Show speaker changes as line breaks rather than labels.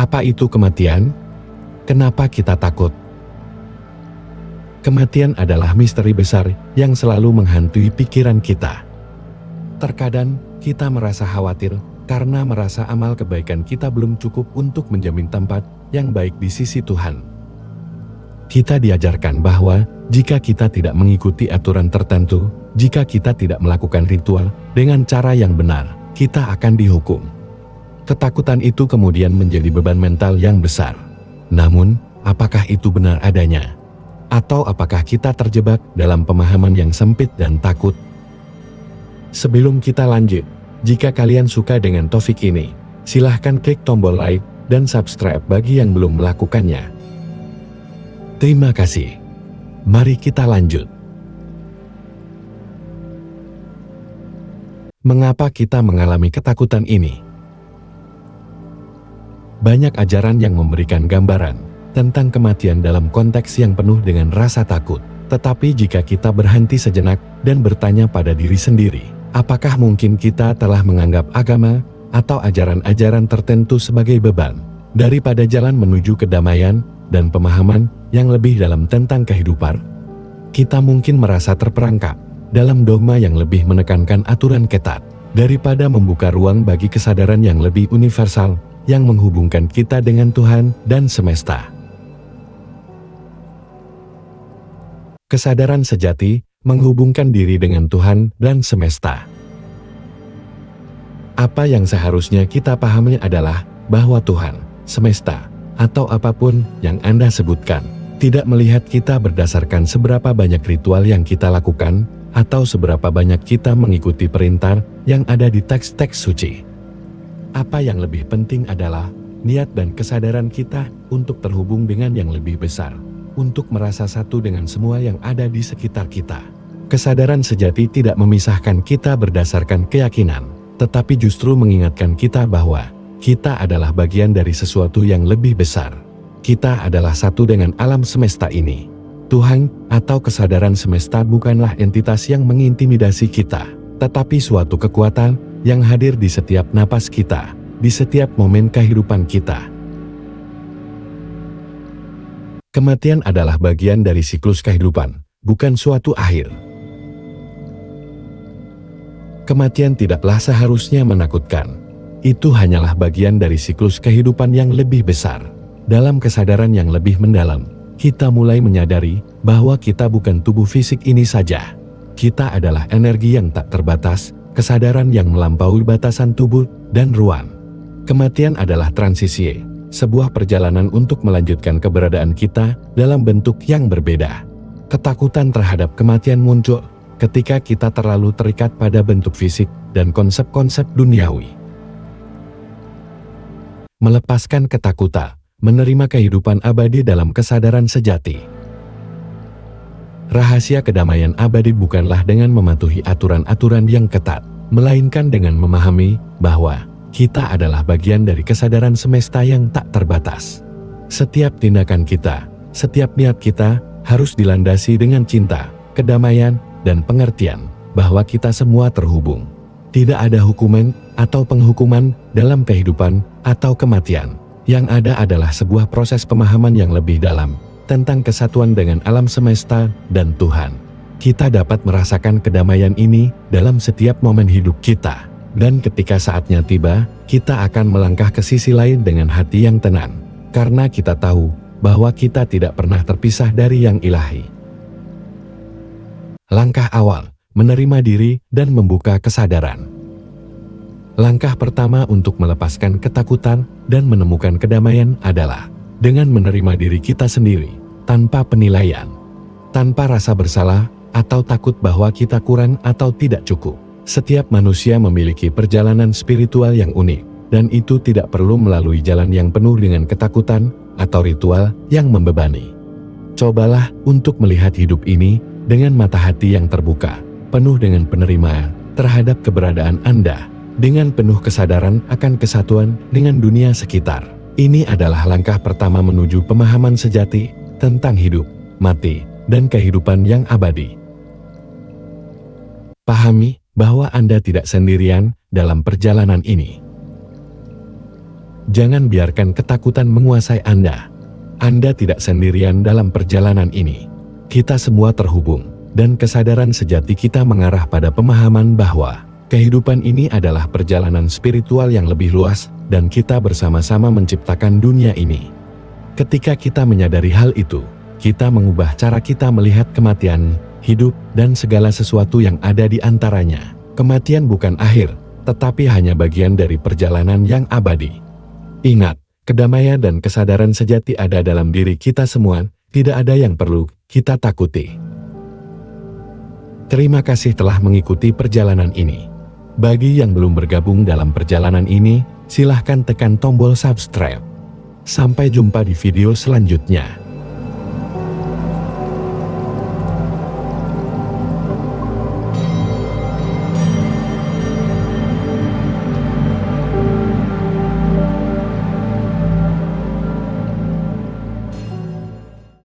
Apa itu kematian? Kenapa kita takut? Kematian adalah misteri besar yang selalu menghantui pikiran kita. Terkadang kita merasa khawatir karena merasa amal kebaikan kita belum cukup untuk menjamin tempat yang baik di sisi Tuhan. Kita diajarkan bahwa jika kita tidak mengikuti aturan tertentu, jika kita tidak melakukan ritual dengan cara yang benar, kita akan dihukum. Ketakutan itu kemudian menjadi beban mental yang besar. Namun, apakah itu benar adanya? Atau apakah kita terjebak dalam pemahaman yang sempit dan takut? Sebelum kita lanjut, jika kalian suka dengan topik ini, silahkan klik tombol like dan subscribe bagi yang belum melakukannya. Terima kasih. Mari kita lanjut. Mengapa kita mengalami ketakutan ini? Banyak ajaran yang memberikan gambaran tentang kematian dalam konteks yang penuh dengan rasa takut. Tetapi jika kita berhenti sejenak dan bertanya pada diri sendiri, apakah mungkin kita telah menganggap agama atau ajaran-ajaran tertentu sebagai beban daripada jalan menuju kedamaian dan pemahaman yang lebih dalam tentang kehidupan? Kita mungkin merasa terperangkap dalam dogma yang lebih menekankan aturan ketat daripada membuka ruang bagi kesadaran yang lebih universal yang menghubungkan kita dengan Tuhan dan semesta. Kesadaran sejati menghubungkan diri dengan Tuhan dan semesta. Apa yang seharusnya kita pahami adalah bahwa Tuhan, semesta, atau apapun yang Anda sebutkan, tidak melihat kita berdasarkan seberapa banyak ritual yang kita lakukan, atau seberapa banyak kita mengikuti perintah yang ada di teks-teks suci. Apa yang lebih penting adalah niat dan kesadaran kita untuk terhubung dengan yang lebih besar, untuk merasa satu dengan semua yang ada di sekitar kita. Kesadaran sejati tidak memisahkan kita berdasarkan keyakinan, tetapi justru mengingatkan kita bahwa kita adalah bagian dari sesuatu yang lebih besar. Kita adalah satu dengan alam semesta ini. Tuhan atau kesadaran semesta bukanlah entitas yang mengintimidasi kita, tetapi suatu kekuatan yang hadir di setiap napas kita, di setiap momen kehidupan kita. Kematian adalah bagian dari siklus kehidupan, bukan suatu akhir. Kematian tidaklah seharusnya menakutkan. Itu hanyalah bagian dari siklus kehidupan yang lebih besar. Dalam kesadaran yang lebih mendalam, kita mulai menyadari bahwa kita bukan tubuh fisik ini saja. Kita adalah energi yang tak terbatas, kesadaran yang melampaui batasan tubuh dan ruang. Kematian adalah transisi, sebuah perjalanan untuk melanjutkan keberadaan kita dalam bentuk yang berbeda. Ketakutan terhadap kematian muncul ketika kita terlalu terikat pada bentuk fisik dan konsep-konsep duniawi. Melepaskan ketakutan, menerima kehidupan abadi dalam kesadaran sejati. Rahasia kedamaian abadi bukanlah dengan mematuhi aturan-aturan yang ketat, melainkan dengan memahami bahwa kita adalah bagian dari kesadaran semesta yang tak terbatas. Setiap tindakan kita, setiap niat kita harus dilandasi dengan cinta, kedamaian, dan pengertian bahwa kita semua terhubung. Tidak ada hukuman atau penghukuman dalam kehidupan atau kematian. Yang ada adalah sebuah proses pemahaman yang lebih dalam tentang kesatuan dengan alam semesta dan Tuhan. Kita dapat merasakan kedamaian ini dalam setiap momen hidup kita. Dan ketika saatnya tiba, kita akan melangkah ke sisi lain dengan hati yang tenang. Karena kita tahu bahwa kita tidak pernah terpisah dari yang ilahi. Langkah awal, menerima diri dan membuka kesadaran. Langkah pertama untuk melepaskan ketakutan dan menemukan kedamaian adalah dengan menerima diri kita sendiri, tanpa penilaian, tanpa rasa bersalah, atau takut bahwa kita kurang atau tidak cukup. Setiap manusia memiliki perjalanan spiritual yang unik, dan itu tidak perlu melalui jalan yang penuh dengan ketakutan atau ritual yang membebani. Cobalah untuk melihat hidup ini dengan mata hati yang terbuka, penuh dengan penerimaan terhadap keberadaan Anda, dengan penuh kesadaran akan kesatuan dengan dunia sekitar. Ini adalah langkah pertama menuju pemahaman sejati tentang hidup, mati, dan kehidupan yang abadi. Pahami bahwa Anda tidak sendirian dalam perjalanan ini. Jangan biarkan ketakutan menguasai Anda. Anda tidak sendirian dalam perjalanan ini. Kita semua terhubung, dan kesadaran sejati kita mengarah pada pemahaman bahwa kehidupan ini adalah perjalanan spiritual yang lebih luas, dan kita bersama-sama menciptakan dunia ini. Ketika kita menyadari hal itu, kita mengubah cara kita melihat kematian, hidup, dan segala sesuatu yang ada di antaranya. Kematian bukan akhir, tetapi hanya bagian dari perjalanan yang abadi. Ingat, kedamaian dan kesadaran sejati ada dalam diri kita semua, tidak ada yang perlu kita takuti. Terima kasih telah mengikuti perjalanan ini. Bagi yang belum bergabung dalam perjalanan ini, silahkan tekan tombol subscribe. Sampai jumpa di video selanjutnya.